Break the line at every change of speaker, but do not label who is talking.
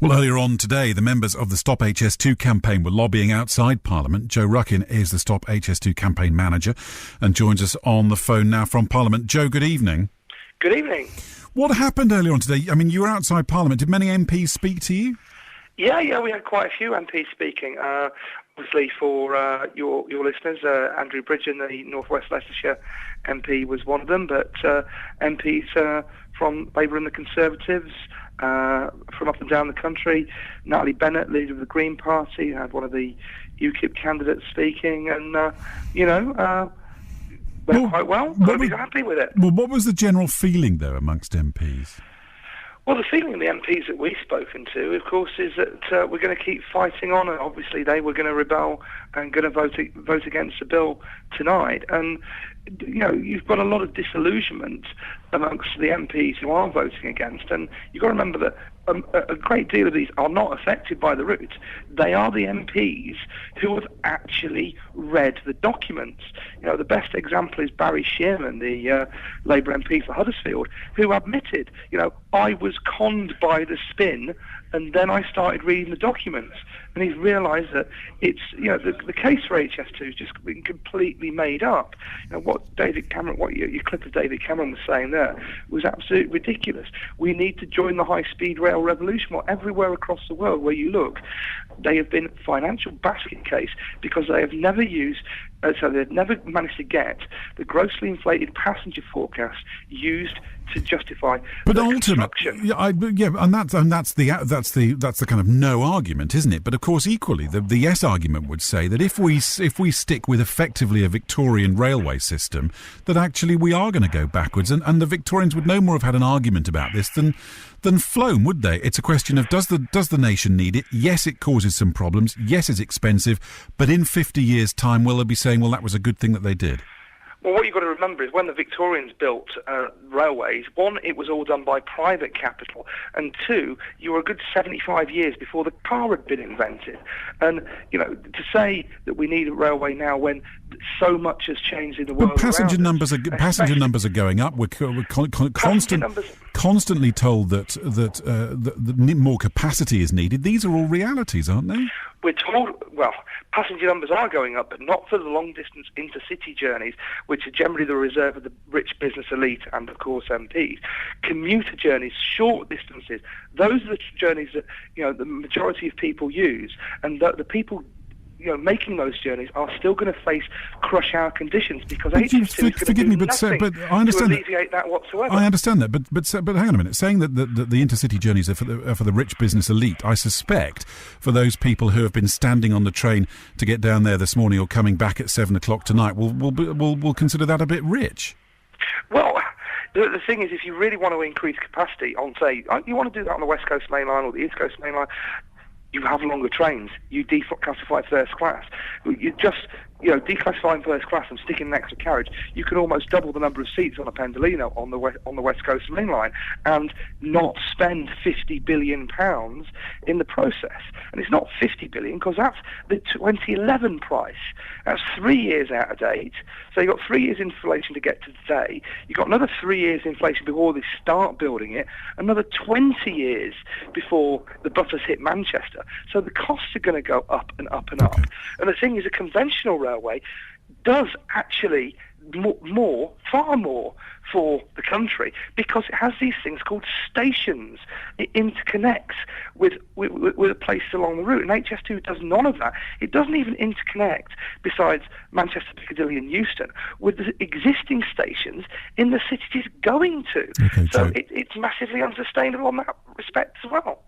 Well, earlier on today, the members of the Stop HS2 campaign were lobbying outside Parliament. Joe Rukin is the Stop HS2 campaign manager and joins us on the phone now from Parliament. Joe, good evening.
Good evening.
What happened earlier on today? I mean, you were outside Parliament. Did many MPs speak to you?
Yeah, we had quite a few MPs speaking. Obviously, for your listeners, Andrew Bridgen, the North West Leicestershire MP, was one of them, but MPs from Labour and the Conservatives, from up and down the country, Natalie Bennett, leader of the Green Party, had one of the UKIP candidates speaking, and, went quite well. We're happy with it.
Well, what was the general feeling, though, amongst MPs?
Well, the feeling of the MPs that we've spoken to, of course, is that we're going to keep fighting on, and obviously they were going to rebel and going to vote against the bill tonight. And, you've got a lot of disillusionment amongst the MPs who are voting against, and you've got to remember that a great deal of these are not affected by the route. They are the MPs who have actually read the documents. The best example is Barry Shearman, the Labour MP for Huddersfield, who admitted, I was conned by the spin, and then I started reading the documents, and he's realised that it's, the case for HS2 has just been completely made up. What David Cameron, what your clip of David Cameron was saying there was absolutely ridiculous. We need to join the high-speed rail revolution. Well, everywhere across the world where you look, they have been financial basket case because they have never used, so they've never managed to get the grossly inflated passenger forecast used to justify
but
the
ultimately,
construction.
and that's the kind of no argument, isn't it? But of course, equally, the yes argument would say that if we stick with effectively a Victorian railway system, that actually we are going to go backwards, and the Victorians would no more have had an argument about this than flown, would they? It's a question of does the nation need it? Yes, it causes some problems. Yes, it's expensive, but in 50 years' time, will they be saying, well, that was a good thing that they did?
Well, what you've got to remember is when the Victorians built railways, one, it was all done by private capital, and two, you were a good 75 years before the car had been invented. And, to say that we need a railway now when so much has changed in the world
But passenger
around
numbers are going up. We're constantly told that more capacity is needed. These are all realities, aren't they?
We're told, passenger numbers are going up, but not for the long-distance intercity journeys, which are generally the reserve of the rich business elite and, of course, MPs. Commuter journeys, short distances, those are the journeys that, the majority of people use, and the people making those journeys are still going to face crush hour conditions because HS2 is going to do nothing
but I understand
to alleviate that whatsoever.
I understand that, but hang on a minute. Saying that the intercity journeys are for the rich business elite, I suspect for those people who have been standing on the train to get down there this morning or coming back at 7 o'clock tonight, will consider that a bit rich.
Well, the thing is, if you really want to increase capacity on, say, you want to do that on the West Coast Main Line or the East Coast Main Line, you have longer trains. You declassify first class. You just, declassifying first class and sticking an extra carriage, you could almost double the number of seats on a Pendolino on the West Coast Main Line and not spend £50 billion in the process. And it's not 50 billion because that's the 2011 price. That's 3 years out of date. So you've got 3 years inflation to get to today. You've got another 3 years inflation before they start building it. Another 20 years before the buffers hit Manchester. So the costs are going to go up and up and up. And the thing is, a conventional railway does actually far more for the country because it has these things called stations. It interconnects with a place along the route, and HS2 does none of that. It doesn't even interconnect, besides Manchester, Piccadilly and Euston, with the existing stations in the city it's going to.
Okay,
so it's massively unsustainable on that respect as well.